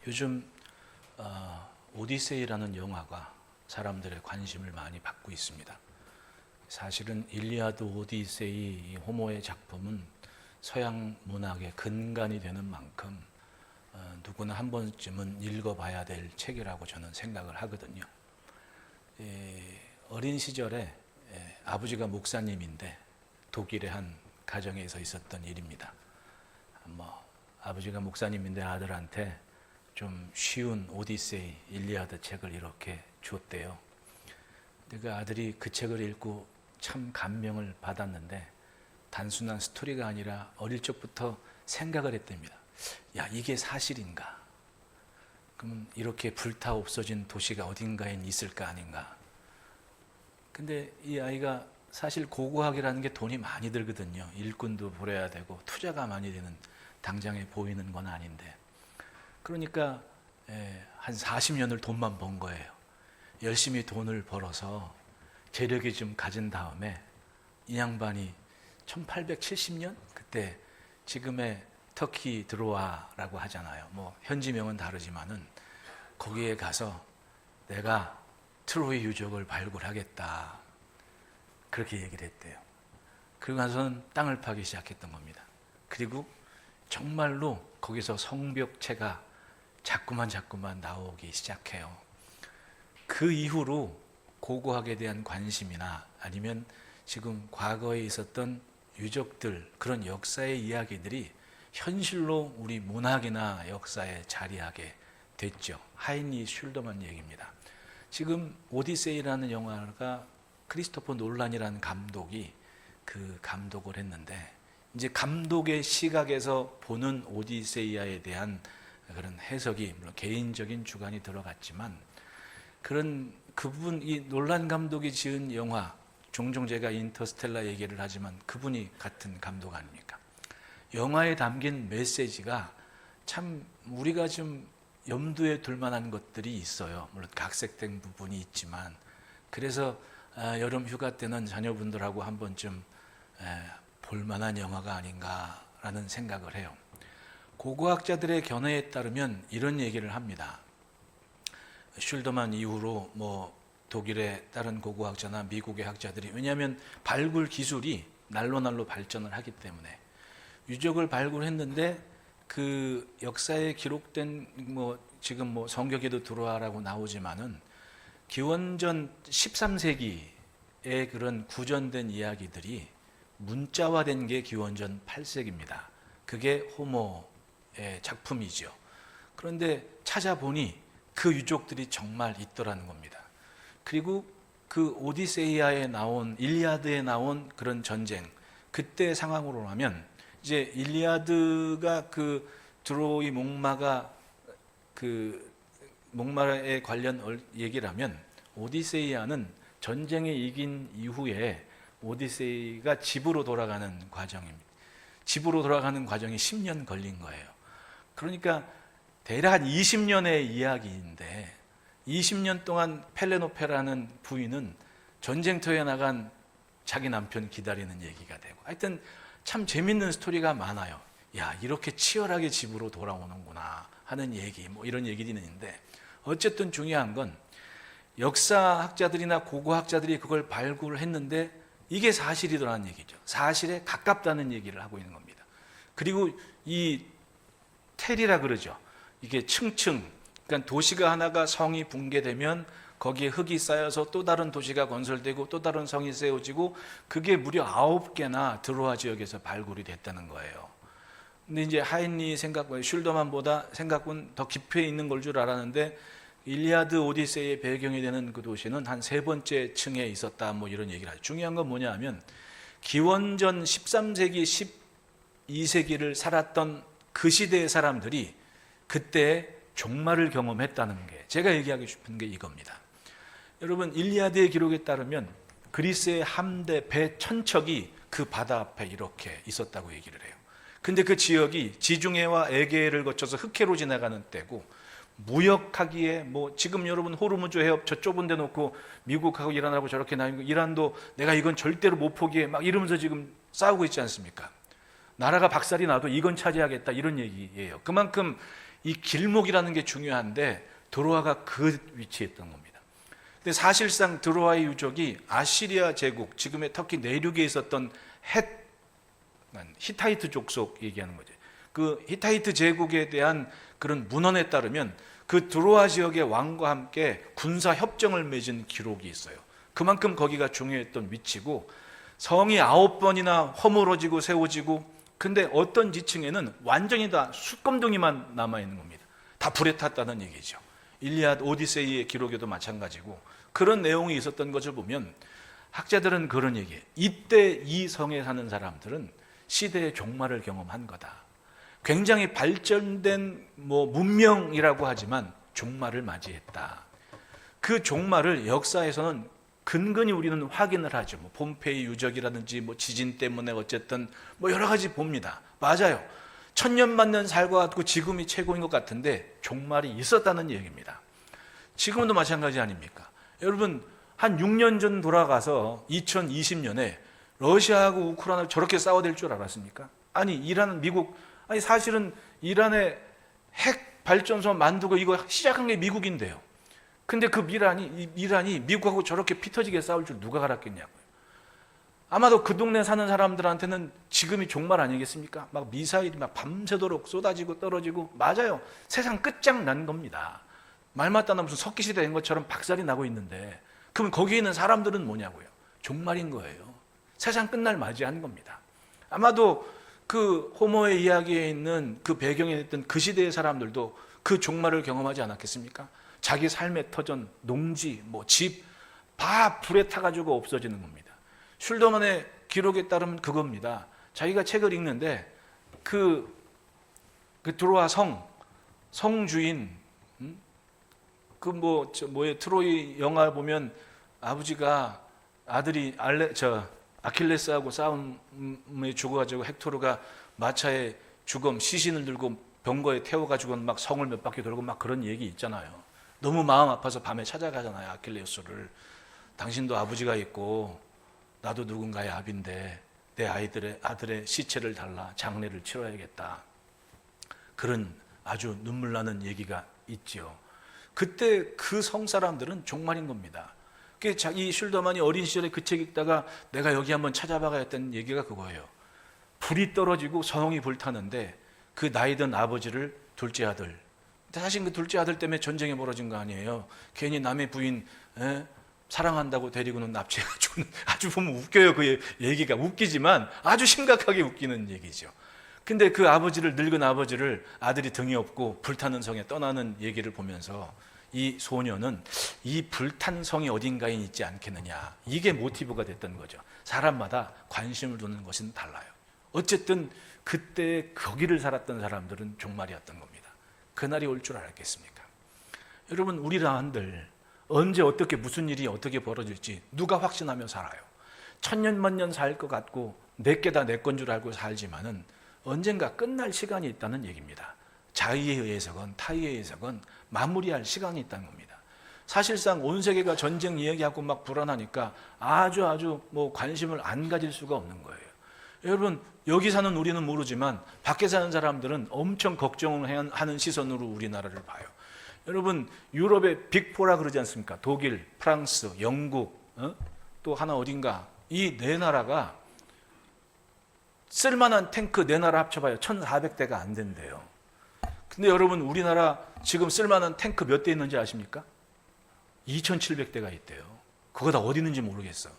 요즘 오디세이라는 영화가 사람들의 관심을 많이 받고 있습니다. 사실은 일리아드 오디세이 이 호모의 작품은 서양 문학의 근간이 되는 만큼 누구나 한 번쯤은 읽어봐야 될 책이라고 저는 생각을 하거든요. 어린 시절에 아버지가 목사님인데 독일의 한 가정에서 있었던 일입니다. 아버지가 목사님인데 아들한테 좀 쉬운 오디세이, 일리아드 책을 이렇게 줬대요. 근데 그 아들이 그 책을 읽고 참 감명을 받았는데 단순한 스토리가 아니라 어릴 적부터 생각을 했답니다. 야, 이게 사실인가? 그러면 이렇게 불타 없어진 도시가 어딘가엔 있을 거 아닌가? 근데 이 아이가 사실 고고학이라는 게 돈이 많이 들거든요. 일꾼도 벌여야 되고 투자가 많이 되는, 당장에 보이는 건 아닌데, 그러니까 한 40년을 돈만 번 거예요. 열심히 돈을 벌어서 재력이 좀 가진 다음에 이 양반이 1870년? 그때 지금의 터키 드로아라고 하잖아요. 현지명은 다르지만은 거기에 가서 내가 트로이 유적을 발굴하겠다, 그렇게 얘기를 했대요. 그리고 나서는 땅을 파기 시작했던 겁니다. 그리고 정말로 거기서 성벽체가 자꾸만 나오기 시작해요. 그 이후로 고고학에 대한 관심이나 아니면 지금 과거에 있었던 유적들, 그런 역사의 이야기들이 현실로 우리 문학이나 역사에 자리하게 됐죠. 하이니 슐더만 얘기입니다. 지금 오디세이라는 영화가 크리스토퍼 놀란이라는 감독이 그 감독을 했는데, 이제 감독의 시각에서 보는 오디세이아에 대한 그런 해석이 물론 개인적인 주관이 들어갔지만, 이 놀란 감독이 지은 영화, 종종 제가 인터스텔라 얘기를 하지만 그분이 같은 감독 아닙니까? 영화에 담긴 메시지가 참 우리가 좀 염두에 둘 만한 것들이 있어요. 물론 각색된 부분이 있지만, 그래서 여름 휴가 때는 자녀분들하고 한 번쯤 볼만한 영화가 아닌가라는 생각을 해요. 고고학자들의 견해에 따르면 이런 얘기를 합니다. 슐더만 이후로 독일의 다른 고고학자나 미국의 학자들이, 왜냐하면 발굴 기술이 날로 발전을 하기 때문에 유적을 발굴했는데 그 역사에 기록된 지금 성경에도 들어와라고 나오지만은 기원전 13세기의 그런 구전된 이야기들이 문자화된 게 기원전 8세기입니다. 그게 호모의 작품이죠. 그런데 찾아보니 그 유적들이 정말 있더라는 겁니다. 그리고 그 오디세이아에 나온, 일리아드에 나온 그런 전쟁, 그때 상황으로 하면 이제 일리아드가 그 트로이 목마가 그 목마에 관련 얘기를 하면, 오디세이아는 전쟁에 이긴 이후에 오디세이가 집으로 돌아가는 과정입니다. 집으로 돌아가는 과정이 10년 걸린 거예요. 그러니까 대략 한 20년의 이야기인데 20년 동안 펠레노페라는 부인은 전쟁터에 나간 자기 남편 기다리는 얘기가 되고, 하여튼 참 재밌는 스토리가 많아요. 야, 이렇게 치열하게 집으로 돌아오는구나 하는 얘기, 이런 얘기들이 있는데, 어쨌든 중요한 건 역사학자들이나 고고학자들이 그걸 발굴했는데 이게 사실이더라는 얘기죠. 사실에 가깝다는 얘기를 하고 있는 겁니다. 그리고 이 텔이라 그러죠. 이게 층층, 그러니까 도시가 하나가, 성이 붕괴되면 거기에 흙이 쌓여서 또 다른 도시가 건설되고 또 다른 성이 세워지고, 그게 무려 9개나 드로아 지역에서 발굴이 됐다는 거예요. 근데 이제 하인리 슐더만보다 생각은 더 깊이 있는 걸 줄 알았는데, 일리아드 오디세이의 배경이 되는 그 도시는 한 3번째 층에 있었다, 이런 얘기를 하죠. 중요한 건 뭐냐 하면 기원전 13세기, 12세기를 살았던 그 시대의 사람들이 그때 종말을 경험했다는 게, 제가 얘기하고 싶은 게 이겁니다. 여러분, 일리아드의 기록에 따르면 그리스의 함대, 배 천척이 그 바다 앞에 이렇게 있었다고 얘기를 해요. 근데 그 지역이 지중해와 에게해를 거쳐서 흑해로 지나가는 때고, 무역하기에 지금 여러분 호르무즈 해협 저 좁은 데 놓고 미국하고 이란하고 저렇게 나뉘고, 이란도 내가 이건 절대로 못 포기해 막 이러면서 지금 싸우고 있지 않습니까? 나라가 박살이 나도 이건 차지하겠다, 이런 얘기예요. 그만큼 이 길목이라는 게 중요한데 드로아가 그 위치에 있던 겁니다. 근데 사실상 드로아의 유적이 아시리아 제국, 지금의 터키 내륙에 있었던 히타이트 족속 얘기하는 거죠. 그 히타이트 제국에 대한 그런 문헌에 따르면 그 드로아 지역의 왕과 함께 군사 협정을 맺은 기록이 있어요. 그만큼 거기가 중요했던 위치고, 성이 9번이나 허물어지고 세워지고, 근데 어떤 지층에는 완전히 다 숯검둥이만 남아있는 겁니다. 다 불에 탔다는 얘기죠. 일리아드 오디세이의 기록에도 마찬가지고, 그런 내용이 있었던 것을 보면 학자들은 그런 얘기예요. 이때 이 성에 사는 사람들은 시대의 종말을 경험한 거다. 굉장히 발전된 문명이라고 하지만 종말을 맞이했다. 그 종말을 역사에서는 근근히 우리는 확인을 하죠. 폼페이 유적이라든지 지진 때문에 어쨌든 여러 가지 봅니다. 맞아요. 천년만년 살고 같고 지금이 최고인 것 같은데 종말이 있었다는 얘기입니다. 지금도 마찬가지 아닙니까? 여러분, 한 6년 전 돌아가서 2020년에 러시아하고 우크라이나 저렇게 싸워댈 줄 알았습니까? 아니, 이란, 미국, 아니 사실은 이란의 핵 발전소 만들고 이거 시작한 게 미국인데요. 근데 그 이란이 미국하고 저렇게 피 터지게 싸울 줄 누가 알았겠냐고요. 아마도 그 동네 사는 사람들한테는 지금이 종말 아니겠습니까? 막 미사일이 막 밤새도록 쏟아지고 떨어지고, 맞아요. 세상 끝장난 겁니다. 말 맞다나 무슨 석기시대 된 것처럼 박살이 나고 있는데, 그럼 거기에 있는 사람들은 뭐냐고요? 종말인 거예요. 세상 끝날 맞이한 겁니다. 아마도 그 호모의 이야기에 있는 그 배경에 있던 그 시대의 사람들도 그 종말을 경험하지 않았겠습니까? 자기 삶의 터전, 농지, 집 다 불에 타가지고 없어지는 겁니다. 슐더만의 기록에 따르면 그겁니다. 자기가 책을 읽는데 그 드로아 성주인, 트로이 영화 보면 아버지가 아들이 아킬레스하고 싸움에 죽어가지고 헥토르가 마차에 시신을 들고 병거에 태워가지고 막 성을 몇 바퀴 돌고 막 그런 얘기 있잖아요. 너무 마음 아파서 밤에 찾아가잖아요, 아킬레스를. 당신도 아버지가 있고 나도 누군가의 아비인데 내 아들의 시체를 달라 장례를 치러야겠다. 그런 아주 눈물 나는 얘기가 있죠. 그때 그 성 사람들은 종말인 겁니다. 이 슐더만이 어린 시절에 그 책 읽다가 내가 여기 한번 찾아봐야 했던 얘기가 그거예요. 불이 떨어지고 성이 불타는데 그 나이든 아버지를 둘째 아들, 사실 그 둘째 아들 때문에 전쟁이 벌어진 거 아니에요. 괜히 남의 부인 사랑한다고 데리고는 납치해가지고, 아주 보면 웃겨요. 그 얘기가 웃기지만 아주 심각하게 웃기는 얘기죠. 근데 그 늙은 아버지를 아들이 등이 없고 불타는 성에 떠나는 얘기를 보면서 이 소녀는 이 불탄 성이 어딘가에 있지 않겠느냐, 이게 모티브가 됐던 거죠. 사람마다 관심을 두는 것은 달라요. 어쨌든 그때 거기를 살았던 사람들은 종말이었던 겁니다. 그날이 올 줄 알았겠습니까? 여러분, 우리 사람들 언제 어떻게 무슨 일이 어떻게 벌어질지 누가 확신하며 살아요? 천년만년 살 것 같고 내게 다 내 건 줄 알고 살지만은 언젠가 끝날 시간이 있다는 얘기입니다. 자의에 의해서건 타의에 의해서건 마무리할 시간이 있다는 겁니다. 사실상 온 세계가 전쟁 이야기하고 막 불안하니까 아주 관심을 안 가질 수가 없는 거예요. 여러분, 여기 사는 우리는 모르지만 밖에 사는 사람들은 엄청 걱정을 하는 시선으로 우리나라를 봐요. 여러분, 유럽의 빅4라 그러지 않습니까? 독일, 프랑스, 영국, 또 하나 어딘가, 이 네 나라가 쓸만한 탱크 네 나라 합쳐봐요. 1,400대가 안 된대요. 근데 여러분, 우리나라 지금 쓸만한 탱크 몇 대 있는지 아십니까? 2,700대가 있대요. 그거 다 어디 있는지 모르겠어.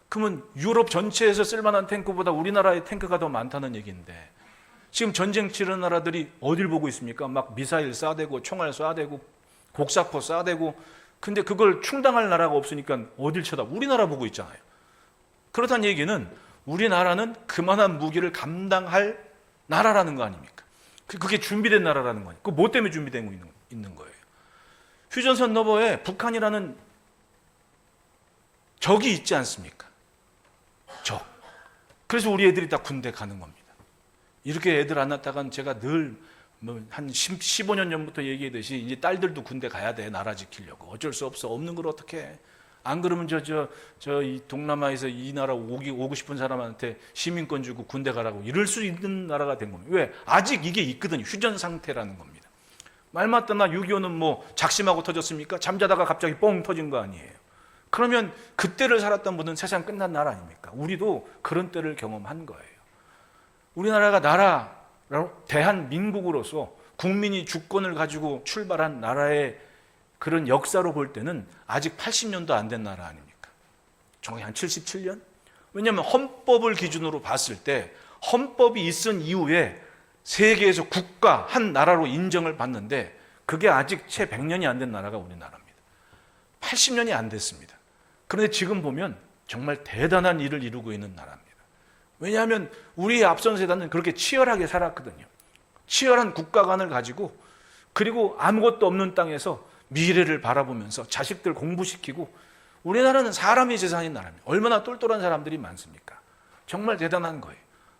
그러면 유럽 전체에서 쓸만한 탱크보다 우리나라의 탱크가 더 많다는 얘기인데, 지금 전쟁 치르는 나라들이 어딜 보고 있습니까? 막 미사일 쏴대고 총알 쏴대고 곡사포 쏴대고, 근데 그걸 충당할 나라가 없으니까 어딜 우리나라 보고 있잖아요. 그렇다는 얘기는 우리나라는 그만한 무기를 감당할 나라라는 거 아닙니까? 그게 준비된 나라라는 거예요. 그 뭐 때문에 준비되고 있는 거예요? 휴전선 너머에 북한이라는 적이 있지 않습니까? 적. 그래서 우리 애들이 다 군대 가는 겁니다. 이렇게 애들 안 낳다간 제가 늘 한 15년 전부터 얘기했듯이 이제 딸들도 군대 가야 돼, 나라 지키려고. 어쩔 수 없어. 없는 걸 어떻게 해? 안 그러면 이 동남아에서 이 나라 오고 싶은 사람한테 시민권 주고 군대 가라고 이럴 수 있는 나라가 된 겁니다. 왜? 아직 이게 있거든요. 휴전 상태라는 겁니다. 말 맞다나 6.25는 뭐 작심하고 터졌습니까? 잠자다가 갑자기 뻥 터진 거 아니에요. 그러면 그때를 살았던 분은 세상 끝난 나라 아닙니까? 우리도 그런 때를 경험한 거예요. 우리나라가 나라로 대한민국으로서 국민이 주권을 가지고 출발한 나라의 그런 역사로 볼 때는 아직 80년도 안 된 나라 아닙니까? 정확히 한 77년? 왜냐하면 헌법을 기준으로 봤을 때 헌법이 있은 이후에 세계에서 국가 한 나라로 인정을 받는데 그게 아직 채 100년이 안 된 나라가 우리나라입니다. 80년이 안 됐습니다. 그런데 지금 보면 정말 대단한 일을 이루고 있는 나라입니다. 왜냐하면 우리의 앞선 세대는 그렇게 치열하게 살았거든요. 치열한 국가관을 가지고 그리고 아무것도 없는 땅에서 미래를 바라보면서 자식들 공부시키고 우리나라는 사람이 재산인 나라입니다. 얼마나 똘똘한 사람들이 많습니까? 정말 대단한 거예요.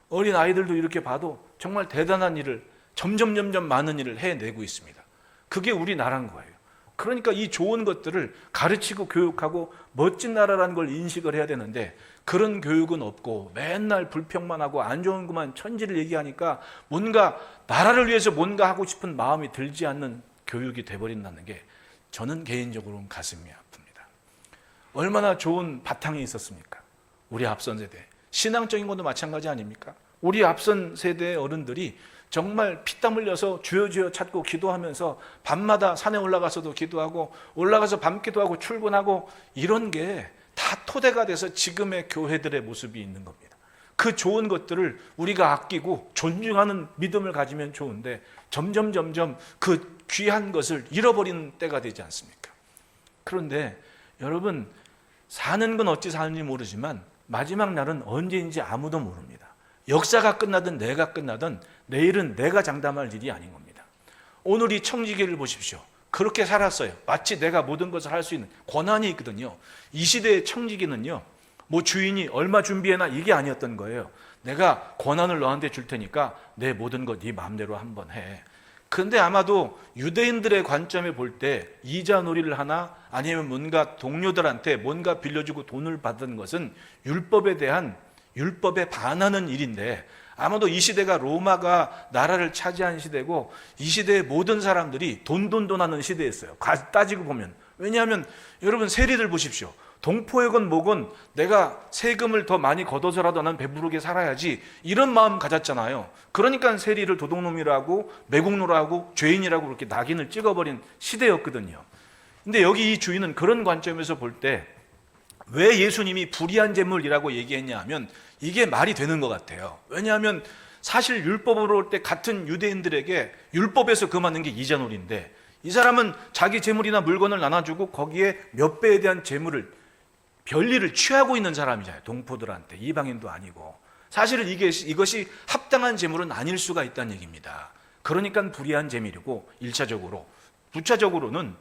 어린 아이들도 이렇게 봐도 정말 대단한 일을 점점 많은 일을 해내고 있습니다. 그게 우리나라인 거예요. 그러니까 이 좋은 것들을 가르치고 교육하고 멋진 나라라는 걸 인식을 해야 되는데 그런 교육은 없고 맨날 불평만 하고 안 좋은 것만 천지를 얘기하니까 뭔가 나라를 위해서 뭔가 하고 싶은 마음이 들지 않는 교육이 돼버린다는 게 저는 개인적으로는 가슴이 아픕니다. 얼마나 좋은 바탕이 있었습니까? 우리 앞선 세대. 신앙적인 것도 마찬가지 아닙니까? 우리 앞선 세대의 어른들이 정말 피땀 흘려서 주여 찾고 기도하면서 밤마다 산에 올라가서도 기도하고 올라가서 밤 기도하고 출근하고 이런 게 다 토대가 돼서 지금의 교회들의 모습이 있는 겁니다. 그 좋은 것들을 우리가 아끼고 존중하는 믿음을 가지면 좋은데 점점 그 귀한 것을 잃어버리는 때가 되지 않습니까? 그런데 여러분, 사는 건 어찌 사는지 모르지만 마지막 날은 언제인지 아무도 모릅니다. 역사가 끝나든 내가 끝나든 내일은 내가 장담할 일이 아닌 겁니다. 오늘 이 청지기를 보십시오. 그렇게 살았어요. 마치 내가 모든 것을 할 수 있는 권한이 있거든요. 이 시대의 청지기는요, 뭐 주인이 얼마 준비해놔 이게 아니었던 거예요. 내가 권한을 너한테 줄 테니까 내 모든 것 네 마음대로 한번 해. 그런데 아마도 유대인들의 관점에 볼 때 이자 놀이를 하나 아니면 뭔가 동료들한테 뭔가 빌려주고 돈을 받은 것은 율법에 반하는 일인데 아마도 이 시대가 로마가 나라를 차지한 시대고 이 시대의 모든 사람들이 돈 하는 시대였어요. 따지고 보면. 왜냐하면 여러분 세리들 보십시오. 동포역은 뭐건 내가 세금을 더 많이 걷어서라도 난 배부르게 살아야지 이런 마음 가졌잖아요. 그러니까 세리를 도둑놈이라고 매국노라고 죄인이라고 그렇게 낙인을 찍어버린 시대였거든요. 근데 여기 이 주인은 그런 관점에서 볼 때 왜 예수님이 불의한 재물이라고 얘기했냐 하면 이게 말이 되는 것 같아요. 왜냐하면 사실 율법으로 볼 때 같은 유대인들에게 율법에서 금하는 게 이자놀이인데 이 사람은 자기 재물이나 물건을 나눠주고 거기에 몇 배에 대한 재물을 별리를 취하고 있는 사람이잖아요. 동포들한테. 이방인도 아니고. 사실은 이것이 합당한 재물은 아닐 수가 있다는 얘기입니다. 그러니까 불의한 재물이고 1차적으로. 2차적으로는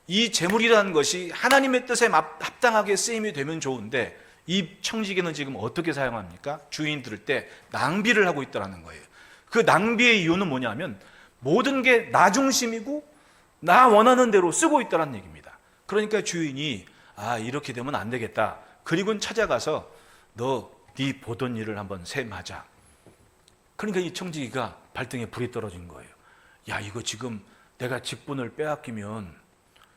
이 재물이라는 것이 하나님의 뜻에 합당하게 쓰임이 되면 좋은데 이 청지기는 지금 어떻게 사용합니까? 주인 들을 때 낭비를 하고 있다는 거예요. 그 낭비의 이유는 뭐냐면 모든 게 나 중심이고 나 원하는 대로 쓰고 있다는 얘기입니다. 그러니까 주인이 이렇게 되면 안 되겠다. 그리고 찾아가서 네 보던 일을 한번 셈하자. 그러니까 이 청지기가 발등에 불이 떨어진 거예요. 이거 지금 내가 직분을 빼앗기면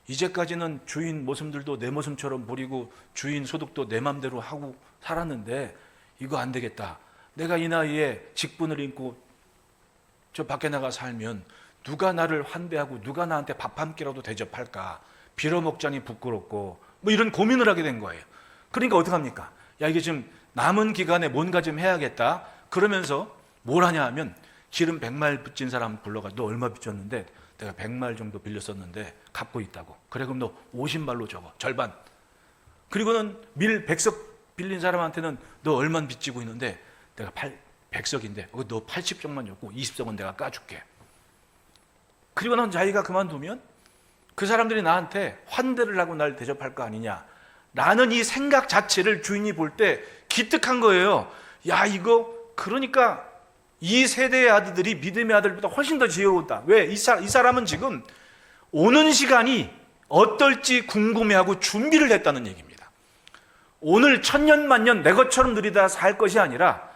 이제까지는 주인 모습들도 내 모습처럼 부리고 주인 소득도 내 맘대로 하고 살았는데 이거 안 되겠다. 내가 이 나이에 직분을 잃고 저 밖에 나가 살면 누가 나를 환대하고 누가 나한테 밥 한 끼라도 대접할까. 빌어먹자니 부끄럽고 뭐 이런 고민을 하게 된 거예요. 그러니까 어떡합니까? 이게 지금 남은 기간에 뭔가 좀 해야겠다. 그러면서 뭘 하냐 하면 기름 100마일 빚진 사람 불러가지고 너 얼마 빚졌는데 내가 100마일 정도 빌렸었는데 갚고 있다고. 그래 그럼 너 50말로 적어. 절반. 그리고는 밀 100석 빌린 사람한테는 너 얼마 빚지고 있는데 내가 100석인데 너 80석만 줬고 20석은 내가 까줄게. 그리고 난 자기가 그만두면 그 사람들이 나한테 환대를 하고 날 대접할 거 아니냐 라는 이 생각 자체를 주인이 볼 때 기특한 거예요. 이거 그러니까 이 세대의 아들들이 믿음의 아들보다 훨씬 더 지혜롭다. 왜? 이 사람은 지금 오는 시간이 어떨지 궁금해하고 준비를 했다는 얘기입니다. 오늘 천년만년 내 것처럼 누리다 살 것이 아니라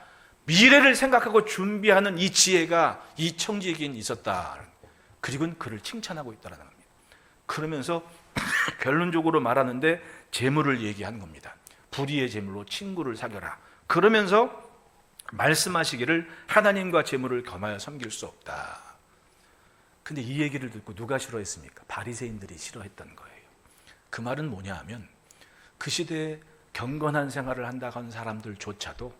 미래를 생각하고 준비하는 이 지혜가 이 청지기에겐 있었다. 그리고 그를 칭찬하고 있다는 겁니다. 그러면서 결론적으로 말하는데 재물을 얘기하는 겁니다. 불의의 재물로 친구를 사겨라. 그러면서 말씀하시기를 하나님과 재물을 겸하여 섬길 수 없다. 근데 이 얘기를 듣고 누가 싫어했습니까? 바리새인들이 싫어했던 거예요. 그 말은 뭐냐 하면 그 시대에 경건한 생활을 한다고 하는 사람들조차도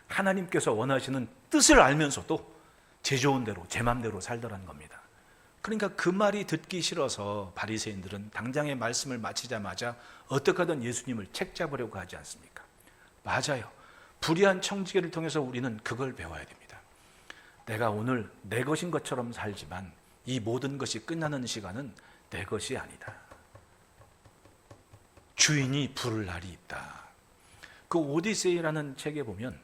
하나님께서 원하시는 뜻을 알면서도 제 좋은 대로 제 맘대로 살더라는 겁니다. 그러니까 그 말이 듣기 싫어서 바리새인들은 당장의 말씀을 마치자마자 어떻게 하든 예수님을 책잡으려고 하지 않습니까? 맞아요. 불의한 청지기를 통해서 우리는 그걸 배워야 됩니다. 내가 오늘 내 것인 것처럼 살지만 이 모든 것이 끝나는 시간은 내 것이 아니다. 주인이 부를 날이 있다. 그 오디세이라는 책에 보면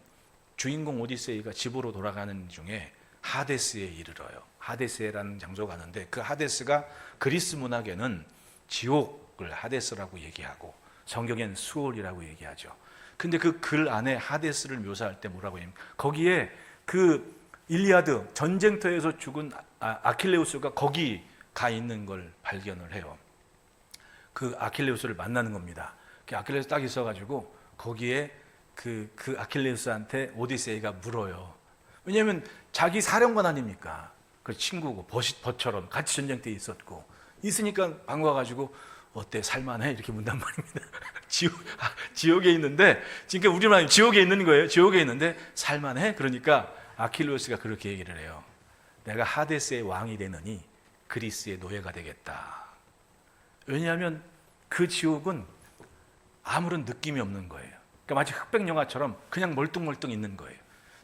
주인공 오디세이가 집으로 돌아가는 중에 하데스에 이르러요. 하데스라는 장소가 가는데 그 하데스가 그리스 문학에는 지옥을 하데스라고 얘기하고 성경엔 수올이라고 얘기하죠. 근데 그 글 안에 하데스를 묘사할 때 뭐라고 해요? 거기에 그 일리아드 전쟁터에서 죽은 아킬레우스가 거기 가 있는 걸 발견을 해요. 그 아킬레우스를 만나는 겁니다. 그 아킬레우스 딱 있어가지고 거기에 그 아킬레우스한테 오디세이가 물어요. 왜냐하면 자기 사령관 아닙니까? 그 친구고 벗처럼 같이 전쟁터에 있었고 있으니까 반가워가지고 어때 살만해? 이렇게 묻단 말입니다. 지옥에 있는데 지금 우리말 지옥에 있는 거예요. 지옥에 있는데 살만해? 그러니까 아킬레우스가 그렇게 얘기를 해요. 내가 하데스의 왕이 되느니 그리스의 노예가 되겠다. 왜냐하면 그 지옥은 아무런 느낌이 없는 거예요. 그러니까 마치 흑백 영화처럼 그냥 멀뚱멀뚱 있는 거예요.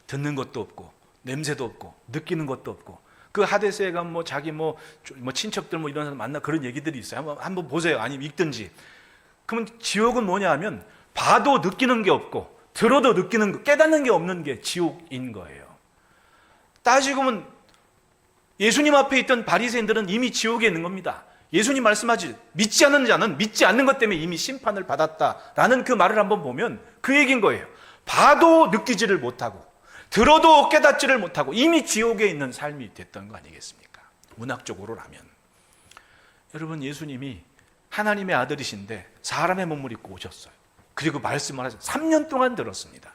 듣는 것도 없고 냄새도 없고 느끼는 것도 없고 그 하데스에 가면 뭐 자기 뭐 친척들 뭐 이런 사람 만나 그런 얘기들이 있어요. 한번 보세요. 아니면 읽든지. 그러면 지옥은 뭐냐 하면 봐도 느끼는 게 없고 들어도 느끼는 거 깨닫는 게 없는 게 지옥인 거예요. 따지고 보면 예수님 앞에 있던 바리새인들은 이미 지옥에 있는 겁니다. 예수님 말씀하지 믿지 않는 자는 믿지 않는 것 때문에 이미 심판을 받았다라는 그 말을 한번 보면 그 얘기인 거예요. 봐도 느끼지를 못하고 들어도 깨닫지를 못하고 이미 지옥에 있는 삶이 됐던 거 아니겠습니까? 문학적으로라면. 여러분, 예수님이 하나님의 아들이신데 사람의 몸을 입고 오셨어요. 그리고 말씀을 하셔서 3년 동안 들었습니다.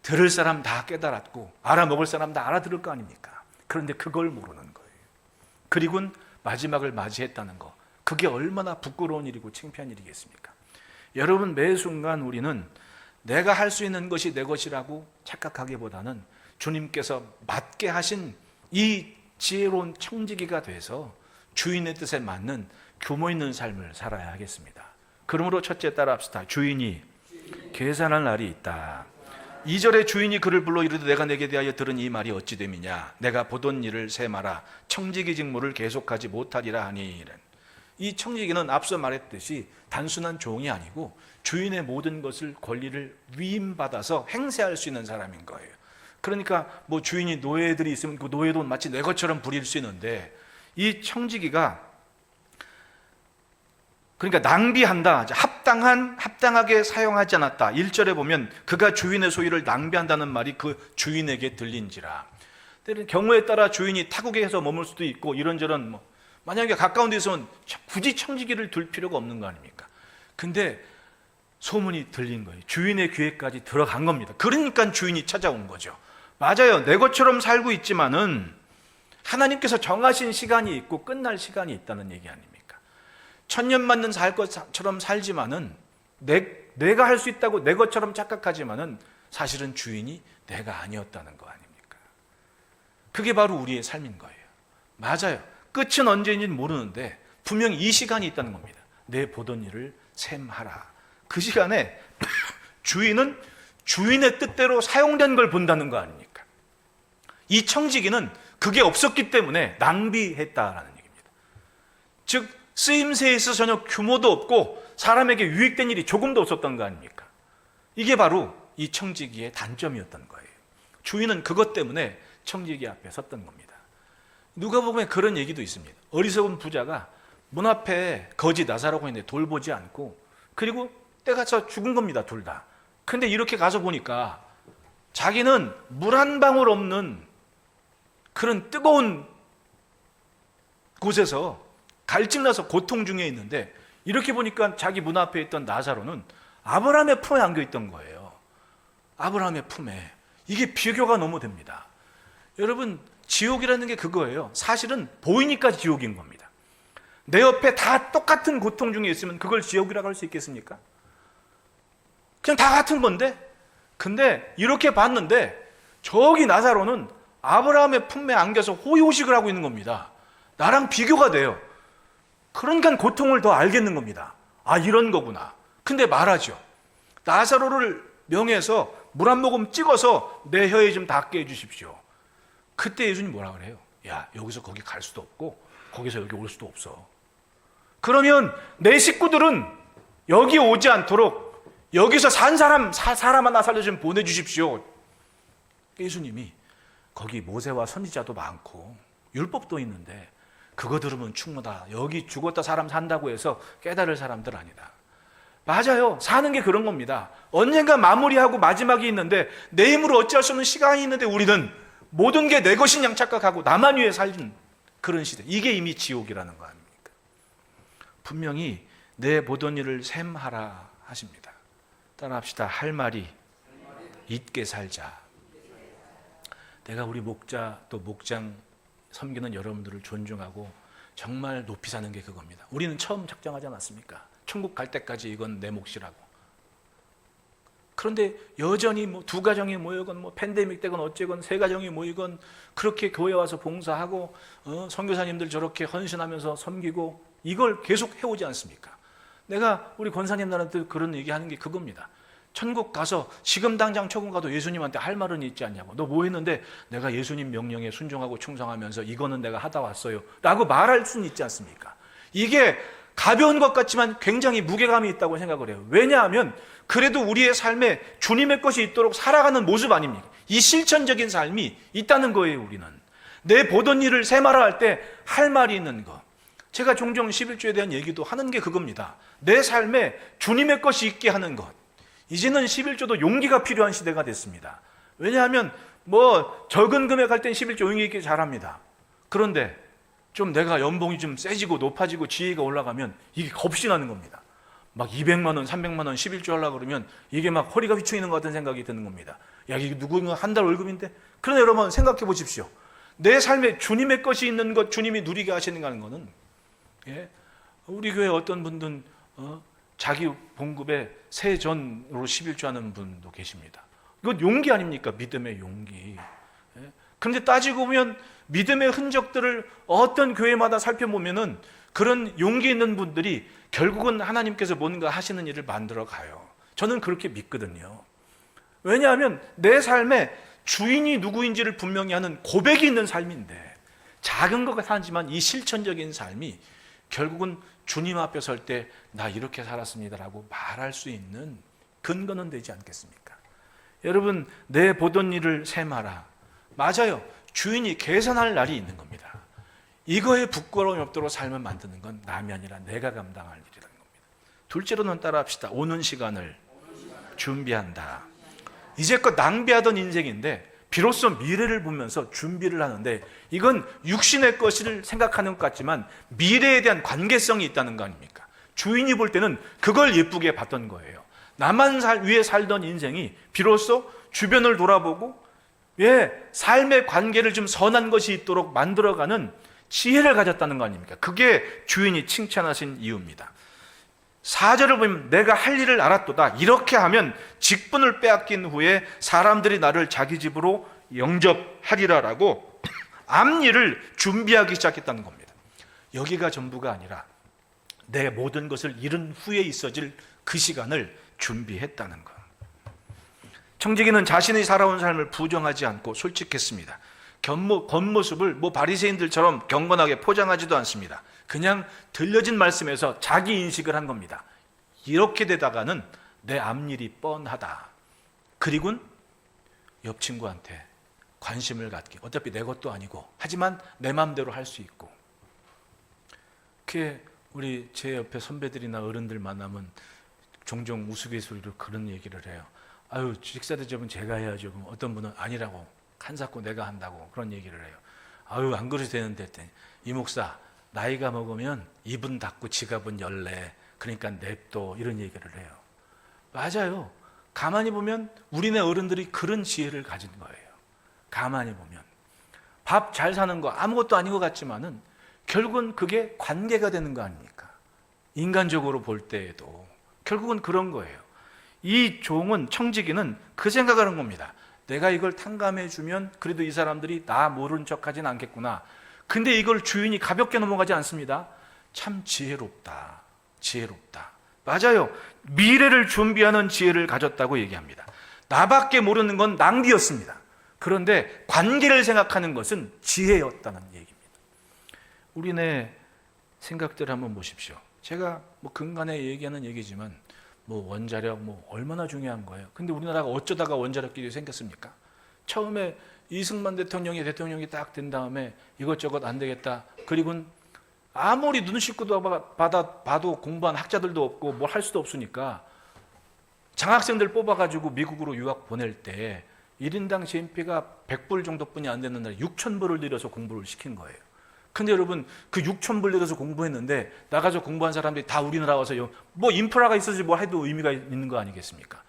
들을 사람 다 깨달았고 알아먹을 사람 다 알아들을 거 아닙니까? 그런데 그걸 모르는 거예요. 그리고 마지막을 맞이했다는 거, 그게 얼마나 부끄러운 일이고 창피한 일이겠습니까? 여러분, 매 순간 우리는 내가 할 수 있는 것이 내 것이라고 착각하기보다는 주님께서 맡게 하신 이 지혜로운 청지기가 돼서 주인의 뜻에 맞는 규모 있는 삶을 살아야 하겠습니다. 그러므로 첫째 따라합시다. 주인이 계산할 날이 있다. 2절에 주인이 그를 불러 이르되 내가 내게 대하여 들은 이 말이 어찌 됨이냐? 내가 보던 일을 세마라. 청지기 직무를 계속하지 못하리라 하니. 이 청지기는 앞서 말했듯이 단순한 종이 아니고 주인의 모든 것을 권리를 위임받아서 행세할 수 있는 사람인 거예요. 그러니까 뭐 주인이 노예들이 있으면 그 노예도 마치 내 것처럼 부릴 수 있는데 이 청지기가 그러니까 낭비한다, 합당하게 사용하지 않았다. 1절에 보면 그가 주인의 소유를 낭비한다는 말이 그 주인에게 들린지라. 경우에 따라 주인이 타국에서 머물 수도 있고 이런저런 뭐 만약에 가까운 데 있으면 굳이 청지기를 둘 필요가 없는 거 아닙니까? 근데 소문이 들린 거예요. 주인의 귀에까지 들어간 겁니다. 그러니까 주인이 찾아온 거죠. 맞아요. 내 것처럼 살고 있지만은 하나님께서 정하신 시간이 있고 끝날 시간이 있다는 얘기 아닙니까? 천년만년 살 것처럼 살지만은 내가 할 수 있다고 내 것처럼 착각하지만은 사실은 주인이 내가 아니었다는 거 아닙니까? 그게 바로 우리의 삶인 거예요. 맞아요. 끝은 언제인지는 모르는데 분명히 이 시간이 있다는 겁니다. 내 보던 일을 셈하라. 그 시간에 주인은 주인의 뜻대로 사용된 걸 본다는 거 아닙니까? 이 청지기는 그게 없었기 때문에 낭비했다라는 얘기입니다. 즉 쓰임새에 있어서 전혀 규모도 없고 사람에게 유익된 일이 조금도 없었던 거 아닙니까? 이게 바로 이 청지기의 단점이었던 거예요. 주인은 그것 때문에 청지기 앞에 섰던 겁니다. 누가복음에 그런 얘기도 있습니다. 어리석은 부자가 문 앞에 거지 나사라고 했는데 돌보지 않고 그리고 때가서 죽은 겁니다. 둘 다. 근데 이렇게 가서 보니까 자기는 물 한 방울 없는 그런 뜨거운 곳에서 갈증나서 고통 중에 있는데, 이렇게 보니까 자기 문 앞에 있던 나사로는 아브라함의 품에 안겨 있던 거예요. 아브라함의 품에. 이게 비교가 너무 됩니다. 여러분, 지옥이라는 게 그거예요. 사실은 보이니까 지옥인 겁니다. 내 옆에 다 똑같은 고통 중에 있으면 그걸 지옥이라고 할 수 있겠습니까? 그냥 다 같은 건데, 근데 이렇게 봤는데 저기 나사로는 아브라함의 품에 안겨서 호의호식을 하고 있는 겁니다. 나랑 비교가 돼요. 그러니까 고통을 더 알겠는 겁니다. 아, 이런 거구나. 근데 말하죠. 나사로를 명해서 물 한 모금 찍어서 내 혀에 좀 닿게 해주십시오. 그때 예수님 뭐라 그래요? 야, 여기서 거기 갈 수도 없고 거기서 여기 올 수도 없어. 그러면 내 식구들은 여기 오지 않도록 여기서 산 사람 하나 살려 좀 보내주십시오. 예수님이 거기 모세와 선지자도 많고 율법도 있는데 그거 들으면 충분하다. 여기 죽었다 사람 산다고 해서 깨달을 사람들 아니다. 맞아요. 사는 게 그런 겁니다. 언젠가 마무리하고 마지막이 있는데 내 힘으로 어찌할 수 없는 시간이 있는데 우리는 모든 게 내 것인 양 착각하고 나만 위해 살는 그런 시대. 이게 이미 지옥이라는 거 아닙니까? 분명히 내 보던 일을 셈하라 하십니다. 따라합시다. 할 말이 잊게 살자. 내가 우리 목자 또 목장 섬기는 여러분들을 존중하고 정말 높이 사는 게 그겁니다. 우리는 처음 작정하지 않았습니까? 천국 갈 때까지 이건 내 몫이라고. 그런데 여전히 뭐 두 가정이 모이건 뭐 팬데믹 때건 어째건 세 가정이 모이건 그렇게 교회 와서 봉사하고 선교사님들 저렇게 헌신하면서 섬기고 이걸 계속 해오지 않습니까? 내가 우리 권사님들한테 그런 얘기하는 게 그겁니다. 천국 가서 지금 당장 천국 가도 예수님한테 할 말은 있지 않냐고. 너 뭐 했는데? 내가 예수님 명령에 순종하고 충성하면서 이거는 내가 하다 왔어요 라고 말할 수는 있지 않습니까? 이게 가벼운 것 같지만 굉장히 무게감이 있다고 생각을 해요. 왜냐하면 그래도 우리의 삶에 주님의 것이 있도록 살아가는 모습 아닙니까? 이 실천적인 삶이 있다는 거예요. 우리는 내 보던 일을 세마라 할 때 할 말이 있는 거. 제가 종종 11조에 대한 얘기도 하는 게 그겁니다. 내 삶에 주님의 것이 있게 하는 것. 이제는 11조도 용기가 필요한 시대가 됐습니다. 왜냐하면 뭐 적은 금액 할 땐 11조 용기 있게 잘합니다. 그런데 좀 내가 연봉이 좀 세지고 높아지고 지위가 올라가면 이게 겁이 나는 겁니다. 막 200만 원, 300만 원 11조 하려고 그러면 이게 막 허리가 휘청이는 것 같은 생각이 드는 겁니다. 야, 이게 누구가 한 달 월급인데? 그런데 여러분 생각해 보십시오. 내 삶에 주님의 것이 있는 것, 주님이 누리게 하시는 거는 우리 교회 어떤 분들은 자기 봉급에 세전으로 11조 하는 분도 계십니다. 이건 용기 아닙니까? 믿음의 용기. 그런데 따지고 보면 믿음의 흔적들을 어떤 교회마다 살펴보면은 그런 용기 있는 분들이 결국은 하나님께서 뭔가 하시는 일을 만들어 가요. 저는 그렇게 믿거든요. 왜냐하면 내 삶에 주인이 누구인지를 분명히 하는 고백이 있는 삶인데 작은 것 같지만 이 실천적인 삶이 결국은 주님 앞에 설 때 나 이렇게 살았습니다라고 말할 수 있는 근거는 되지 않겠습니까? 여러분, 내 보던 일을 셈하라. 맞아요. 주인이 계산할 날이 있는 겁니다. 이거에 부끄러움이 없도록 삶을 만드는 건 남이 아니라 내가 감당할 일이라는 겁니다. 둘째로는 따라합시다. 오는 시간을 준비한다. 이제껏 낭비하던 인생인데 비로소 미래를 보면서 준비를 하는데 이건 육신의 것을 생각하는 것 같지만 미래에 대한 관계성이 있다는 거 아닙니까? 주인이 볼 때는 그걸 예쁘게 봤던 거예요. 나만 위에 살던 인생이 비로소 주변을 돌아보고 삶의 관계를 좀 선한 것이 있도록 만들어가는 지혜를 가졌다는 거 아닙니까? 그게 주인이 칭찬하신 이유입니다. 4절을 보면 내가 할 일을 알았도다. 이렇게 하면 직분을 빼앗긴 후에 사람들이 나를 자기 집으로 영접하리라라고 앞일을 준비하기 시작했다는 겁니다. 여기가 전부가 아니라 내 모든 것을 잃은 후에 있어질 그 시간을 준비했다는 것. 청지기는 자신이 살아온 삶을 부정하지 않고 솔직했습니다. 겉모습을 바리새인들처럼 경건하게 포장하지도 않습니다. 그냥 들려진 말씀에서 자기 인식을 한 겁니다. 이렇게 되다가는 내 앞일이 뻔하다. 그리고는 옆 친구한테 관심을 갖게. 어차피 내 것도 아니고 하지만 내 마음대로 할 수 있고. 그게 우리 제 옆에 선배들이나 어른들 만나면 종종 우스갯소리로 그런 얘기를 해요. 아유, 식사 대접은 제가 해야죠. 어떤 분은 아니라고, 한사코 내가 한다고 그런 얘기를 해요. 아유, 안 그러셔도 되는데 했더니, 이 목사 나이가 먹으면 입은 닫고 지갑은 열래, 그러니까 냅둬, 이런 얘기를 해요. 맞아요. 가만히 보면 우리네 어른들이 그런 지혜를 가진 거예요. 가만히 보면 밥 잘 사는 거 아무것도 아닌 것 같지만은 결국은 그게 관계가 되는 거 아닙니까? 인간적으로 볼 때에도 결국은 그런 거예요. 이 종은, 청지기는 그 생각을 한 겁니다. 내가 이걸 탕감해 주면 그래도 이 사람들이 나 모른 척 하진 않겠구나. 근데 이걸 주인이 가볍게 넘어가지 않습니다. 참 지혜롭다. 지혜롭다. 맞아요. 미래를 준비하는 지혜를 가졌다고 얘기합니다. 나밖에 모르는 건 낭비였습니다. 그런데 관계를 생각하는 것은 지혜였다는 얘기입니다. 우리네 생각들 한번 보십시오. 제가 뭐 근간에 얘기하는 얘기지만 뭐 원자력 뭐 얼마나 중요한 거예요. 근데 우리나라가 어쩌다가 원자력기술이 생겼습니까? 처음에 이승만 대통령이 딱 된 다음에 이것저것 안 되겠다. 그리고는 아무리 눈 씻고도 봐도 공부한 학자들도 없고 뭘 할 수도 없으니까 장학생들 뽑아가지고 미국으로 유학 보낼 때 1인당 GNP가 100불 정도뿐이 안 되는 날 6,000불을 들여서 공부를 시킨 거예요. 근데 여러분, 그 6,000불 들여서 공부했는데 나가서 공부한 사람들이 다 우리나라 와서 뭐 인프라가 있어서 뭐 해도 의미가 있는 거 아니겠습니까?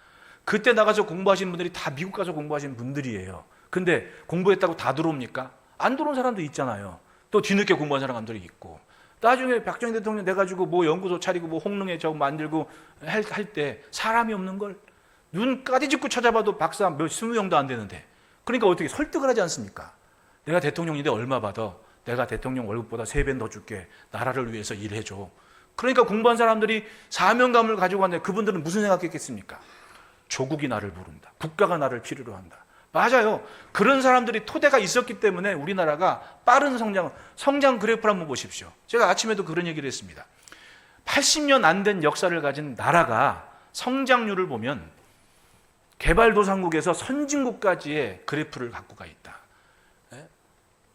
그때 나가서 공부하신 분들이 다 미국 가서 공부하신 분들이에요. 근데 공부했다고 다 들어옵니까? 안 들어온 사람도 있잖아요. 또 뒤늦게 공부한 사람들이 있고. 나중에 박정희 대통령 돼가지고 뭐 연구소 차리고 뭐 홍릉에 저거 만들고 할 때 사람이 없는 걸 눈 까디짓고 찾아봐도 박사 몇 20명도 안 되는데, 그러니까 어떻게 설득을 하지 않습니까? 내가 대통령인데 얼마 받아? 내가 대통령 월급보다 3배는 더 줄게. 나라를 위해서 일해줘. 그러니까 공부한 사람들이 사명감을 가지고 왔는데 그분들은 무슨 생각했겠습니까? 조국이 나를 부른다. 국가가 나를 필요로 한다. 맞아요. 그런 사람들이 토대가 있었기 때문에 우리나라가 빠른 성장 그래프를 한번 보십시오. 제가 아침에도 그런 얘기를 했습니다. 80년 안 된 역사를 가진 나라가 성장률을 보면 개발도상국에서 선진국까지의 그래프를 갖고 있다.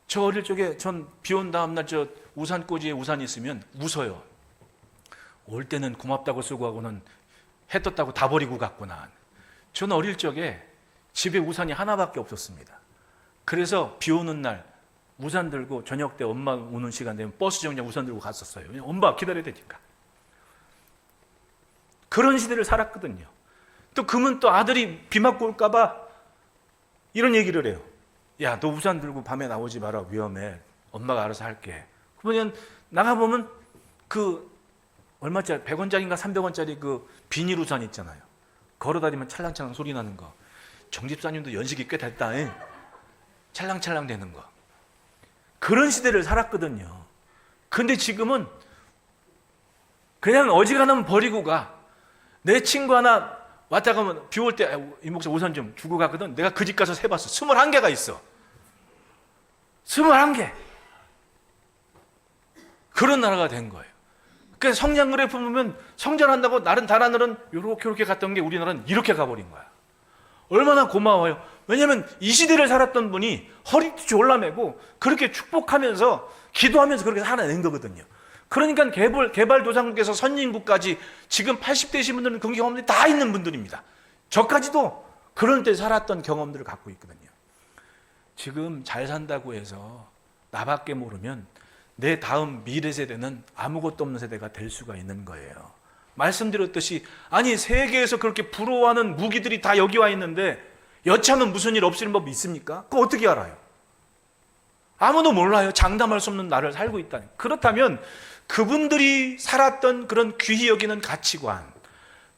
저 어릴 적에 전 비 온 다음날 저 우산꽂이에 우산이 있으면 웃어요. 올 때는 고맙다고 쓰고 하고는 해 떴다고 다 버리고 갔구나. 저는 어릴 적에 집에 우산이 하나밖에 없었습니다. 그래서 비 오는 날 우산 들고 저녁 때 엄마 오는 시간 되면 버스 정류장 우산 들고 갔었어요. 엄마 기다려야 되니까. 그런 시대를 살았거든요. 또 그러면 또 아들이 비 맞고 올까 봐 이런 얘기를 해요. 야, 너 우산 들고 밤에 나오지 마라. 위험해. 엄마가 알아서 할게. 그러면 나가보면 그 얼마짜리 100원짜리인가 300원짜리 그 비닐 우산 있잖아요. 걸어다니면 찰랑찰랑 소리 나는 거. 정집사님도 연식이 꽤 됐다. 찰랑찰랑 되는 거. 그런 시대를 살았거든요. 근데 지금은 그냥 어지간하면 버리고 가. 내 친구 하나 왔다 가면 비 올 때 이 목사 우산 좀 주고 가거든. 내가 그 집 가서 세봤어. 21개가 있어. 21개. 그런 나라가 된 거예요. 그러니까 성장 그래프 보면 성장한다고 다른 나라는 이렇게 갔던 게 우리나라는 이렇게 가버린 거야. 얼마나 고마워요. 왜냐하면 이 시대를 살았던 분이 허리띠 졸라매고 그렇게 축복하면서 기도하면서 그렇게 살아낸 거거든요. 그러니까 개발도상국에서 선진국까지 지금 80대이신 분들은 그런 경험들이 다 있는 분들입니다. 저까지도 그런 때 살았던 경험들을 갖고 있거든요. 지금 잘 산다고 해서 나밖에 모르면 내 다음 미래 세대는 아무것도 없는 세대가 될 수가 있는 거예요. 말씀드렸듯이 아니 세계에서 그렇게 부러워하는 무기들이 다 여기 와 있는데 여차하면 무슨 일 없을 법 있습니까? 그거 어떻게 알아요? 아무도 몰라요. 장담할 수 없는 나를 살고 있다니. 그렇다면 그분들이 살았던 그런 귀히 여기는 가치관,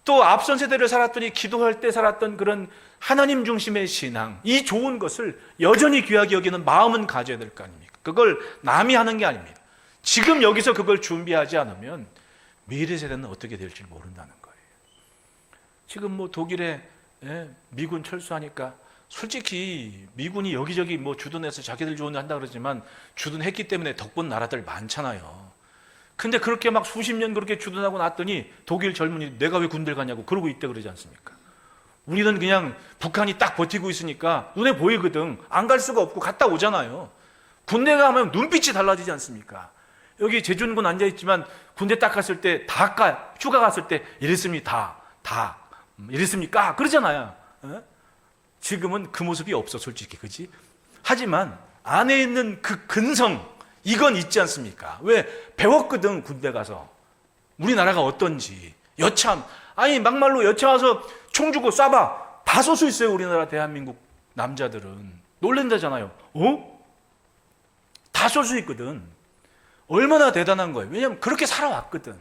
또 앞선 세대를 살았더니 기도할 때 살았던 그런 하나님 중심의 신앙, 이 좋은 것을 여전히 귀하게 여기는 마음은 가져야 될 거 아닙니까? 그걸 남이 하는 게 아닙니다. 지금 여기서 그걸 준비하지 않으면 미래 세대는 어떻게 될지 모른다는 거예요. 지금 뭐 독일에 미군 철수하니까 솔직히 미군이 여기저기 뭐 주둔해서 자기들 좋은 데 한다 그러지만 주둔했기 때문에 덕분 나라들 많잖아요. 근데 그렇게 막 수십 년 그렇게 주둔하고 났더니 독일 젊은이 내가 왜 군대를 가냐고 그러고 있대 그러지 않습니까? 우리는 그냥 북한이 딱 버티고 있으니까 눈에 보이거든. 안 갈 수가 없고 갔다 오잖아요. 군대 가면 눈빛이 달라지지 않습니까? 여기 제주군 앉아있지만 군대 딱 갔을 때 휴가 갔을 때 이랬습니다. 이랬습니까? 그러잖아요. 지금은 그 모습이 없어 솔직히. 그렇지? 하지만 안에 있는 그 근성, 이건 있지 않습니까? 왜? 배웠거든, 군대 가서. 우리나라가 어떤지. 여참, 아니 막말로 여참 와서 총 주고 쏴봐. 다 쏠 수 있어요, 우리나라 대한민국 남자들은. 놀란다잖아요. 다 쏠 수 있거든. 얼마나 대단한 거예요. 왜냐하면 그렇게 살아왔거든.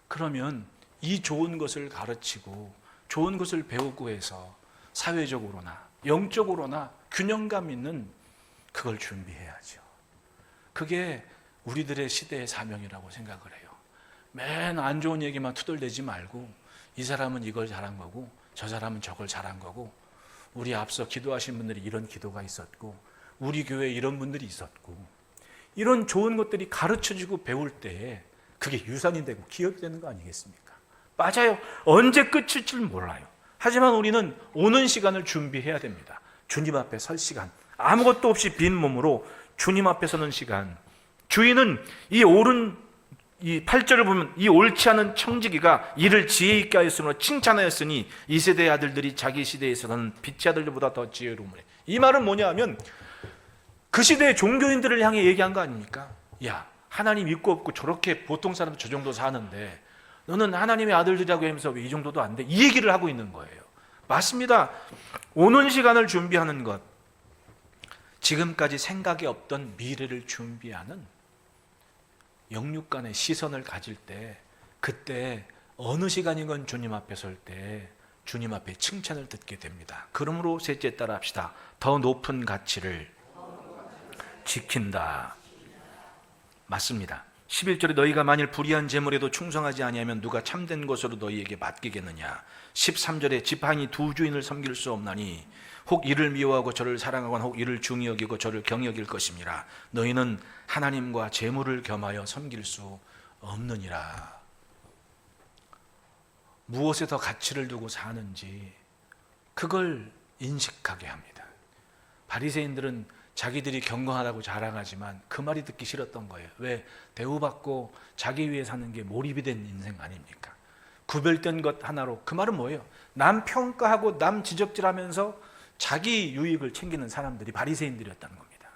그러면 이 좋은 것을 가르치고 좋은 것을 배우고 해서 사회적으로나 영적으로나 균형감 있는 그걸 준비해야죠. 그게 우리들의 시대의 사명이라고 생각을 해요. 맨 안 좋은 얘기만 투덜대지 말고 이 사람은 이걸 잘한 거고 저 사람은 저걸 잘한 거고 우리 앞서 기도하신 분들이 이런 기도가 있었고 우리 교회에 이런 분들이 있었고 이런 좋은 것들이 가르쳐지고 배울 때에 그게 유산이 되고 기억이 되는 거 아니겠습니까? 맞아요. 언제 끝일 줄 몰라요. 하지만 우리는 오는 시간을 준비해야 됩니다. 주님 앞에 설 시간, 아무것도 없이 빈 몸으로 주님 앞에 서는 시간. 주인은 이 8절을 보면 이 옳지 않은 청지기가 이를 지혜 있게 하였으므로 칭찬하였으니 이 세대의 아들들이 자기 시대에서는 빛의 아들들보다 더 지혜로우므로. 이 말은 뭐냐 하면 그 시대의 종교인들을 향해 얘기한 거 아닙니까? 야, 하나님 믿고 없고 저렇게 보통 사람도 저 정도 사는데 너는 하나님의 아들들이라고 하면서 왜 이 정도도 안 돼? 이 얘기를 하고 있는 거예요. 맞습니다. 오는 시간을 준비하는 것, 지금까지 생각이 없던 미래를 준비하는 영육간의 시선을 가질 때, 그때 어느 시간이건 주님 앞에 설 때 주님 앞에 칭찬을 듣게 됩니다. 그러므로 셋째 따라 합시다. 더 높은 가치를 지킨다. 맞습니다. 11절에 너희가 만일 불의한 재물에도 충성하지 아니하면 누가 참된 것으로 너희에게 맡기겠느냐. 13절에 지팡이 두 주인을 섬길 수 없나니 혹 이를 미워하고 저를 사랑하거나 혹 이를 중히 여기고 저를 경히 여길 것임이라. 너희는 하나님과 재물을 겸하여 섬길 수 없느니라. 무엇에 더 가치를 두고 사는지 그걸 인식하게 합니다. 바리새인들은 자기들이 경건하다고 자랑하지만 그 말이 듣기 싫었던 거예요. 왜? 대우받고 자기 위해 사는 게 몰입이 된 인생 아닙니까? 구별된 것 하나로. 그 말은 뭐예요? 남 평가하고 남 지적질하면서 자기 유익을 챙기는 사람들이 바리새인들이었다는 겁니다.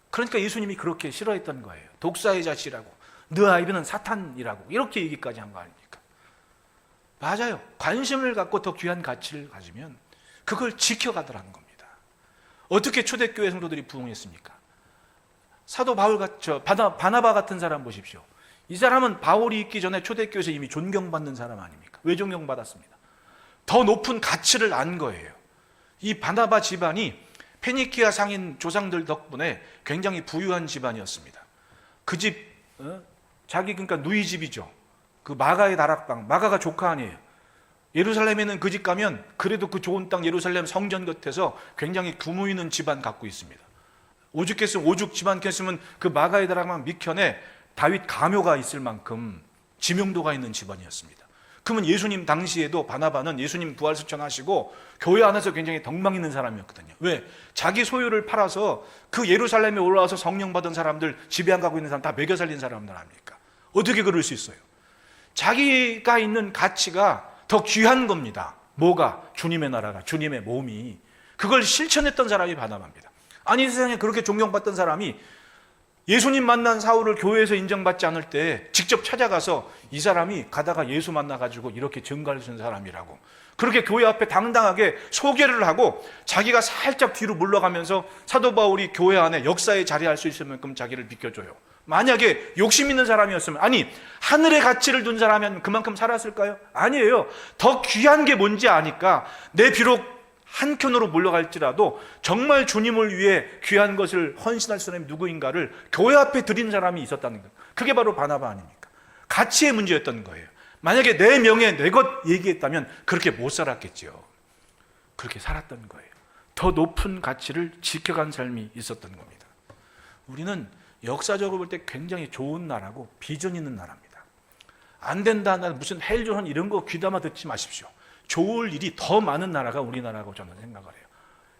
그러니까 예수님이 그렇게 싫어했던 거예요. 독사의 자식이라고, 너 아이비는 사탄이라고 이렇게 얘기까지 한 거 아닙니까? 맞아요. 관심을 갖고 더 귀한 가치를 가지면 그걸 지켜가더라는 겁니다. 어떻게 초대교회 성도들이 부흥했습니까? 사도 바울 바나바 같은 사람 보십시오. 이 사람은 바울이 있기 전에 초대교회에서 이미 존경받는 사람 아닙니까? 왜 존경받았습니다? 더 높은 가치를 안 거예요. 이 바나바 집안이 페니키아 상인 조상들 덕분에 굉장히 부유한 집안이었습니다. 그 집, 자기 그러니까 누이 집이죠. 그 마가의 다락방, 마가가 조카 아니에요. 예루살렘에는 그 집 가면 그래도 그 좋은 땅 예루살렘 성전 곁에서 굉장히 규모 있는 집안 갖고 있습니다. 오죽했으면 오죽 집안 켰으면 그 마가의 다락방 밑편에 다윗 가묘가 있을 만큼 지명도가 있는 집안이었습니다. 그러면 예수님 당시에도 바나바는 예수님 부활 수천하시고 교회 안에서 굉장히 덕망 있는 사람이었거든요. 왜? 자기 소유를 팔아서 그 예루살렘에 올라와서 성령 받은 사람들, 집에 안 가고 있는 사람 다 먹여 살린 사람들 아닙니까? 어떻게 그럴 수 있어요? 자기가 있는 가치가 더 귀한 겁니다. 뭐가? 주님의 나라가, 주님의 몸이. 그걸 실천했던 사람이 바나바입니다. 아니 세상에 그렇게 존경받던 사람이 예수님 만난 사울을 교회에서 인정받지 않을 때 직접 찾아가서 이 사람이 가다가 예수 만나가지고 이렇게 증거를 준 사람이라고 그렇게 교회 앞에 당당하게 소개를 하고 자기가 살짝 뒤로 물러가면서 사도 바울이 교회 안에 역사에 자리할 수 있을 만큼 자기를 비켜줘요. 만약에 욕심 있는 사람이었으면, 아니 하늘의 가치를 둔 사람이면 그만큼 살았을까요? 아니에요. 더 귀한 게 뭔지 아니까 내 비록 한켠으로 물러갈지라도 정말 주님을 위해 귀한 것을 헌신할 사람이 누구인가를 교회 앞에 드린 사람이 있었다는 거예요. 그게 바로 바나바 아닙니까? 가치의 문제였던 거예요. 만약에 내 명예, 내 것 얘기했다면 그렇게 못 살았겠죠. 그렇게 살았던 거예요. 더 높은 가치를 지켜간 삶이 있었던 겁니다. 우리는 역사적으로 볼 때 굉장히 좋은 나라고 비전 있는 나라입니다. 안 된다, 무슨 헬조선 이런 거 귀담아 듣지 마십시오. 좋을 일이 더 많은 나라가 우리나라라고 저는 생각을 해요.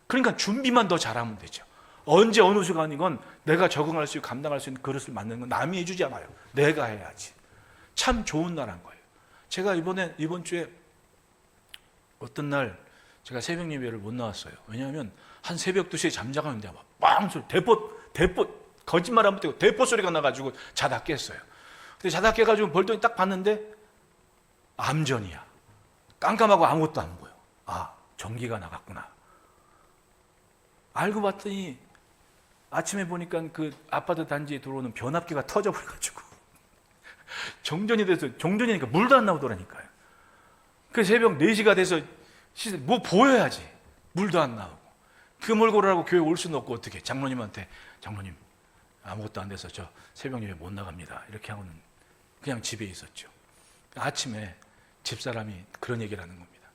그러니까 준비만 더 잘하면 되죠. 언제 어느 순간이건 내가 적응할 수 있고 감당할 수 있는 그릇을 만드는 건 남이 해주지 않아요. 내가 해야지. 참 좋은 나라인 거예요. 제가 이번 주에 어떤 날 제가 새벽 예배를 못 나왔어요. 왜냐하면 한 새벽 2시에 잠자가는데 막 빵 소리, 대포 거짓말 못하고 대포 소리가 나가지고 자다 깼어요. 근데 자다 깨가지고 벌떡 딱 봤는데 암전이야. 깜깜하고 아무것도 안 보여. 아, 전기가 나갔구나. 알고 봤더니 아침에 보니까 그 아파트 단지에 들어오는 변압기가 터져버려가지고 정전이 돼서, 정전이니까 물도 안 나오더라니까요. 그 새벽 4시가 돼서 뭐 보여야지. 물도 안 나오고. 그 몰골하고 교회 올 수는 없고 어떻게. 장로님한테, 장로님 아무것도 안 돼서 저 새벽 예배 못 나갑니다. 이렇게 하고는 그냥 집에 있었죠. 아침에 집사람이 그런 얘기를 하는 겁니다.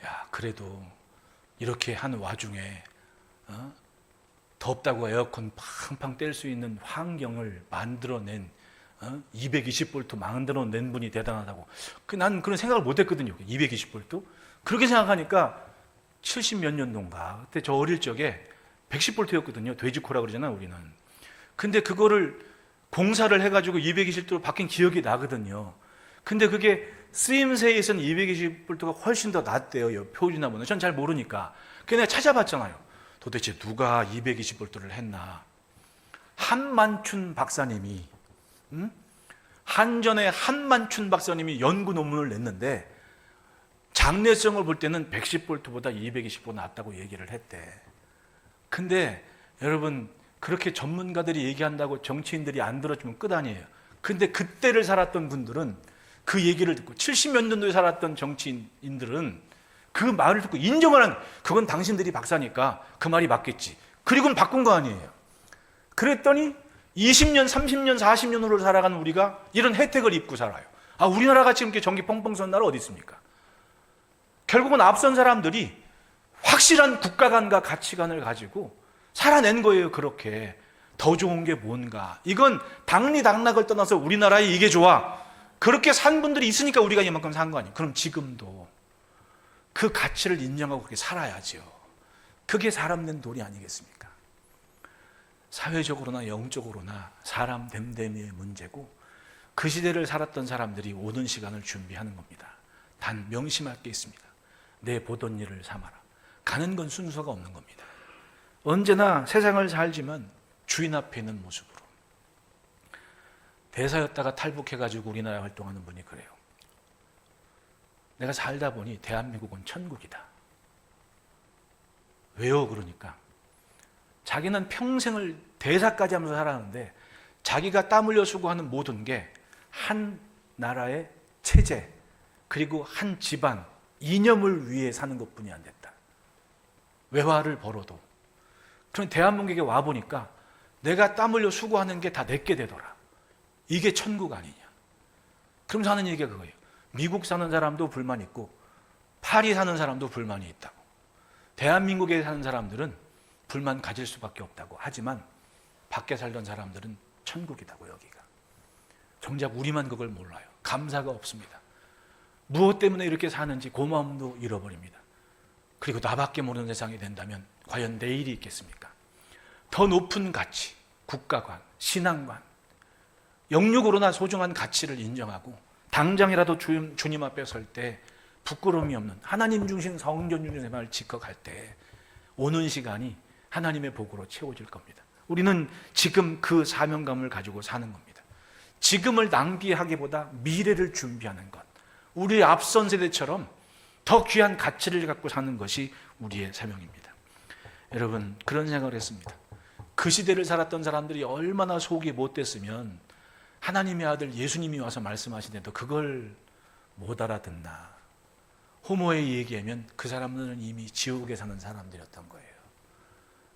야, 그래도 이렇게 한 와중에 덥다고 에어컨 팡팡 뗄 수 있는 환경을 만들어낸 220V 만들어낸 분이 대단하다고. 난 그런 생각을 못했거든요. 220V? 그렇게 생각하니까 70 몇 년도인가 그때 저 어릴 적에 110V였거든요. 돼지코라 그러잖아요, 우리는. 근데 그거를 공사를 해가지고 220V로 바뀐 기억이 나거든요. 근데 그게 쓰임새에서는 220V가 훨씬 더 낫대요, 표준화보다. 전 잘 모르니까. 그래서 내가 찾아봤잖아요. 도대체 누가 220V를 했나. 한만춘 박사님이, 한전의 한만춘 박사님이 연구 논문을 냈는데 장래성을 볼 때는 110V보다 220V 낫다고 얘기를 했대. 근데 여러분, 그렇게 전문가들이 얘기한다고 정치인들이 안 들어주면 끝 아니에요. 근데 그때를 살았던 분들은 그 얘기를 듣고, 70몇 년도에 살았던 정치인들은 그 말을 듣고 인정을 한, 그건 당신들이 박사니까 그 말이 맞겠지. 그리고는 바꾼 거 아니에요. 그랬더니 20년, 30년, 40년으로 살아가는 우리가 이런 혜택을 입고 살아요. 아, 우리나라가 지금 이렇게 전기 펑펑 쏜 나라 어디 있습니까? 결국은 앞선 사람들이 확실한 국가관과 가치관을 가지고 살아낸 거예요. 그렇게. 더 좋은 게 뭔가. 이건 당리당락을 떠나서 우리나라에 이게 좋아. 그렇게 산 분들이 있으니까 우리가 이만큼 산 거 아니에요. 그럼 지금도 그 가치를 인정하고 그렇게 살아야죠. 그게 사람 된 도리 아니겠습니까? 사회적으로나 영적으로나 사람 됨됨이의 문제고, 그 시대를 살았던 사람들이 오는 시간을 준비하는 겁니다. 단 명심할 게 있습니다. 내 보던 일을 삼아라. 가는 건 순서가 없는 겁니다. 언제나 세상을 살지만 주인 앞에 있는 모습으로. 대사였다가 탈북해가지고 우리나라에 활동하는 분이 그래요. 내가 살다 보니 대한민국은 천국이다. 왜요? 그러니까 자기는 평생을 대사까지 하면서 살았는데 자기가 땀 흘려 수고하는 모든 게 한 나라의 체제, 그리고 한 집안, 이념을 위해 사는 것뿐이 안 됐다. 외화를 벌어도. 그럼 대한민국에 와보니까 내가 땀 흘려 수고하는 게 다 내게 되더라. 이게 천국 아니냐. 그러면서 하는 얘기가 그거예요. 미국 사는 사람도 불만이 있고 파리 사는 사람도 불만이 있다고. 대한민국에 사는 사람들은 불만 가질 수밖에 없다고. 하지만 밖에 살던 사람들은 천국이다고. 여기가. 정작 우리만 그걸 몰라요. 감사가 없습니다. 무엇 때문에 이렇게 사는지 고마움도 잃어버립니다. 그리고 나밖에 모르는 세상이 된다면 과연 내일이 있겠습니까? 더 높은 가치, 국가관, 신앙관, 영육으로나 소중한 가치를 인정하고 당장이라도 주님 앞에 설 때 부끄러움이 없는 하나님 중심, 성전 중심 생활을 지켜갈 때 오는 시간이 하나님의 복으로 채워질 겁니다. 우리는 지금 그 사명감을 가지고 사는 겁니다. 지금을 낭비하기보다 미래를 준비하는 것, 우리 앞선 세대처럼 더 귀한 가치를 갖고 사는 것이 우리의 사명입니다. 여러분, 그런 생각을 했습니다. 그 시대를 살았던 사람들이 얼마나 속이 못됐으면 하나님의 아들 예수님이 와서 말씀하시는데도 그걸 못 알아듣나. 호모에 얘기하면 그 사람들은 이미 지옥에 사는 사람들이었던 거예요.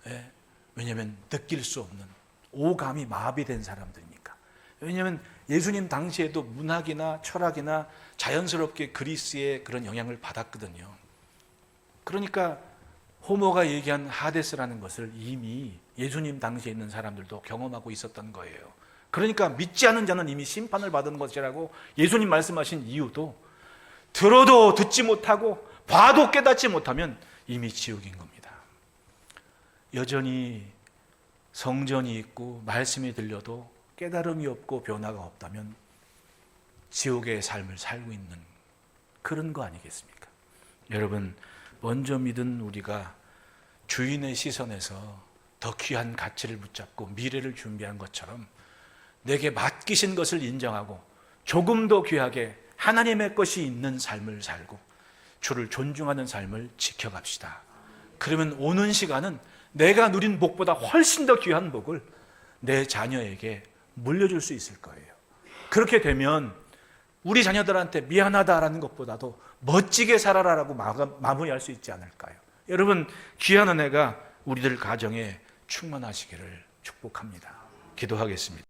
예? 왜냐하면 느낄 수 없는, 오감이 마비된 사람들이니까. 왜냐하면 예수님 당시에도 문학이나 철학이나 자연스럽게 그리스의 그런 영향을 받았거든요. 그러니까 호모가 얘기한 하데스라는 것을 이미 예수님 당시에 있는 사람들도 경험하고 있었던 거예요. 그러니까 믿지 않은 자는 이미 심판을 받은 것이라고 예수님 말씀하신 이유도, 들어도 듣지 못하고 봐도 깨닫지 못하면 이미 지옥인 겁니다. 여전히 성전이 있고 말씀이 들려도 깨달음이 없고 변화가 없다면 지옥의 삶을 살고 있는 그런 거 아니겠습니까? 여러분, 먼저 믿은 우리가 주인의 시선에서 더 귀한 가치를 붙잡고 미래를 준비한 것처럼 내게 맡기신 것을 인정하고 조금 더 귀하게 하나님의 것이 있는 삶을 살고 주를 존중하는 삶을 지켜갑시다. 그러면 오는 시간은 내가 누린 복보다 훨씬 더 귀한 복을 내 자녀에게 물려줄 수 있을 거예요. 그렇게 되면 우리 자녀들한테 미안하다라는 것보다도 멋지게 살아라라고 마무리할 수 있지 않을까요? 여러분, 귀한 은혜가 우리들 가정에 충만하시기를 축복합니다. 기도하겠습니다.